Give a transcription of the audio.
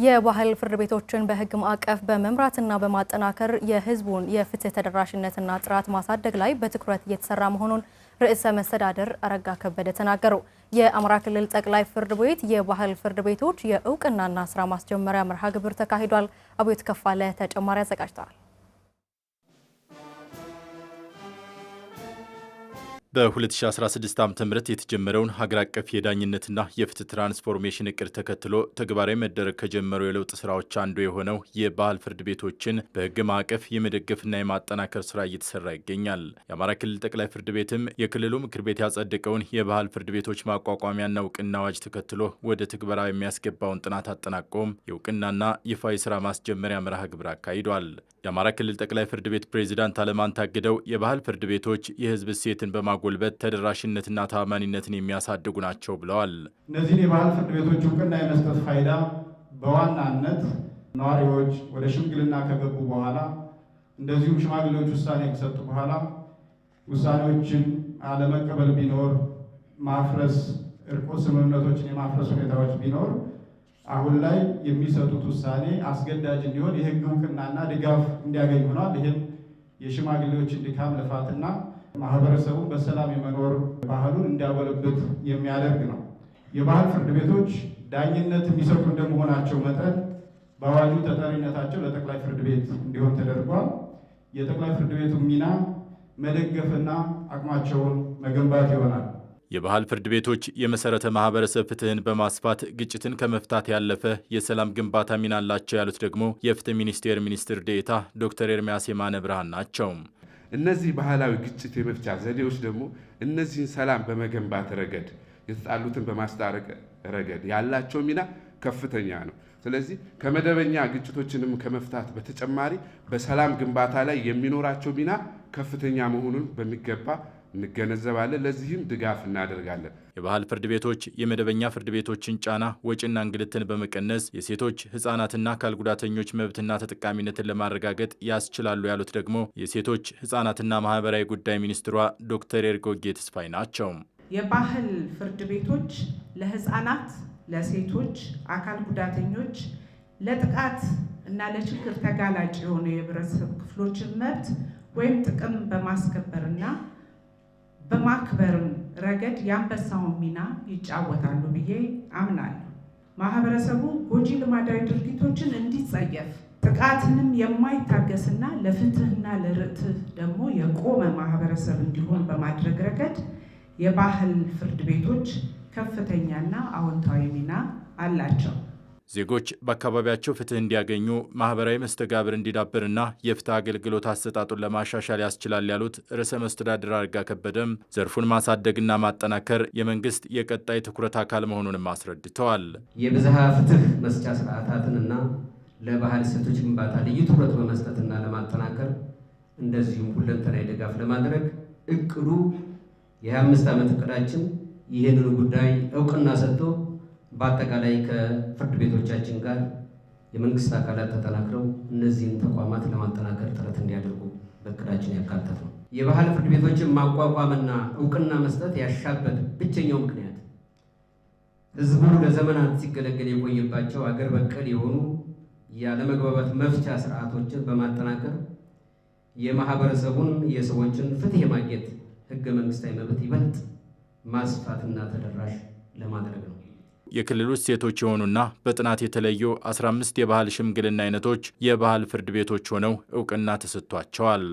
የባህል ፍርድ ቤቶችን በሕግ ማዕቀፍ በመምራትና በማጠናከር የሕዝቡን የፍትህ ተደራሽነትና ጥራት ማሳደግ ላይ በትኩረት እየተሰራ መሆኑን ርዕሰ መስተዳድር አረጋ ከበደ ተናገሩ። የአማራ ክልል ጠቅላይ ፍርድ ቤት የባህል ፍርድ ቤቶች የእውቅናና ስራ ማስጀመሪያ መርሃ ግብር ተካሂዷል። አብዮት ከፋለ ተጨማሪ አዘጋጅተዋል። በ2016 ዓ.ም የተጀመረውን ሀገር አቀፍ የዳኝነትና የፍትህ ትራንስፎርሜሽን እቅድ ተከትሎ ተግባራዊ መደረግ ከጀመሩ የለውጥ ስራዎች አንዱ የሆነው የባህል ፍርድ ቤቶችን በህግ ማዕቀፍ የመደገፍና የማጠናከር ስራ እየተሰራ ይገኛል። የአማራ ክልል ጠቅላይ ፍርድ ቤትም የክልሉ ምክር ቤት ያጸደቀውን የባህል ፍርድ ቤቶች ማቋቋሚያና እውቅና አዋጅ ተከትሎ ወደ ትግበራ የሚያስገባውን ጥናት አጠናቆም የእውቅናና ይፋዊ ስራ ማስጀመሪያ መርሃ ግብር አካሂዷል። የአማራ ክልል ጠቅላይ ፍርድ ቤት ፕሬዝዳንት አለማን ታግደው የባህል ፍርድ ቤቶች የህዝብ እሴትን በማጎልበት ተደራሽነትና ታማኒነትን የሚያሳድጉ ናቸው ብለዋል። እነዚህን የባህል ፍርድ ቤቶች እውቅና የመስጠት ፋይዳ በዋናነት ነዋሪዎች ወደ ሽምግልና ከገቡ በኋላ እንደዚሁም ሽማግሌዎች ውሳኔ ከሰጡ በኋላ ውሳኔዎችን አለመቀበል ቢኖር ማፍረስ፣ እርቆ ስምምነቶችን የማፍረስ ሁኔታዎች ቢኖር አሁን ላይ የሚሰጡት ውሳኔ አስገዳጅ እንዲሆን የህግ እውቅናና ድጋፍ እንዲያገኝ ሆኗል። ይህም የሽማግሌዎችን ድካም ልፋትና ማህበረሰቡን በሰላም የመኖር ባህሉን እንዲያጎለብት የሚያደርግ ነው። የባህል ፍርድ ቤቶች ዳኝነት የሚሰጡ እንደመሆናቸው መጠን በአዋጁ ተጠሪነታቸው ለጠቅላይ ፍርድ ቤት እንዲሆን ተደርጓል። የጠቅላይ ፍርድ ቤቱ ሚና መደገፍና አቅማቸውን መገንባት ይሆናል። የባህል ፍርድ ቤቶች የመሰረተ ማህበረሰብ ፍትህን በማስፋት ግጭትን ከመፍታት ያለፈ የሰላም ግንባታ ሚና አላቸው ያሉት ደግሞ የፍትህ ሚኒስቴር ሚኒስትር ዴኤታ ዶክተር ኤርሚያስ የማነ ብርሃን ናቸው። እነዚህ ባህላዊ ግጭት የመፍቻ ዘዴዎች ደግሞ እነዚህን ሰላም በመገንባት ረገድ የተጣሉትን በማስታረቅ ረገድ ያላቸው ሚና ከፍተኛ ነው። ስለዚህ ከመደበኛ ግጭቶችንም ከመፍታት በተጨማሪ በሰላም ግንባታ ላይ የሚኖራቸው ሚና ከፍተኛ መሆኑን በሚገባ እንገነዘባለን። ለዚህም ድጋፍ እናደርጋለን። የባህል ፍርድ ቤቶች የመደበኛ ፍርድ ቤቶችን ጫና፣ ወጪና እንግልትን በመቀነስ የሴቶች ህፃናትና አካል ጉዳተኞች መብትና ተጠቃሚነትን ለማረጋገጥ ያስችላሉ ያሉት ደግሞ የሴቶች ህፃናትና ማህበራዊ ጉዳይ ሚኒስትሯ ዶክተር ኤርጎጌ ተስፋይ ናቸው። የባህል ፍርድ ቤቶች ለህፃናት፣ ለሴቶች፣ አካል ጉዳተኞች፣ ለጥቃት እና ለችግር ተጋላጭ የሆኑ የህብረተሰብ ክፍሎችን መብት ወይም ጥቅም በማስከበርና በማክበርም ረገድ የአንበሳውን ሚና ይጫወታሉ ብዬ አምናለሁ። ማህበረሰቡ ጎጂ ልማዳዊ ድርጊቶችን እንዲጸየፍ ጥቃትንም የማይታገስና ለፍትህና ለርትዕ ደግሞ የቆመ ማህበረሰብ እንዲሆን በማድረግ ረገድ የባህል ፍርድ ቤቶች ከፍተኛና አዎንታዊ ሚና አላቸው። ዜጎች በአካባቢያቸው ፍትህ እንዲያገኙ ማህበራዊ መስተጋብር እንዲዳብርና የፍትህ አገልግሎት አሰጣጡን ለማሻሻል ያስችላል ያሉት ርዕሰ መስተዳድር አረጋ ከበደም ዘርፉን ማሳደግና ማጠናከር የመንግስት የቀጣይ ትኩረት አካል መሆኑንም አስረድተዋል። የብዝሃ ፍትህ መስጫ ስርዓታትንና ለባህል እሴቶች ግንባታ ልዩ ትኩረት በመስጠትና ለማጠናከር እንደዚሁም ሁለንተናዊ ድጋፍ ለማድረግ እቅዱ የ25 ዓመት እቅዳችን ይህንን ጉዳይ እውቅና ሰጥቶ በአጠቃላይ ከፍርድ ቤቶቻችን ጋር የመንግስት አካላት ተጠናክረው እነዚህን ተቋማት ለማጠናከር ጥረት እንዲያደርጉ በእቅዳችን ያካተተ ነው። የባህል ፍርድ ቤቶችን ማቋቋምና እውቅና መስጠት ያሻበት ብቸኛው ምክንያት ህዝቡ ለዘመናት ሲገለገል የቆየባቸው አገር በቀል የሆኑ ያለመግባባት መፍቻ ስርዓቶችን በማጠናከር የማህበረሰቡን የሰዎችን ፍትህ የማግኘት ህገ መንግስታዊ መብት ይበልጥ ማስፋትና ተደራሽ ለማድረግ ነው። የክልሉ እሴቶች የሆኑና በጥናት የተለዩ 15 የባህል ሽምግልና አይነቶች የባህል ፍርድ ቤቶች ሆነው እውቅና ተሰጥቷቸዋል።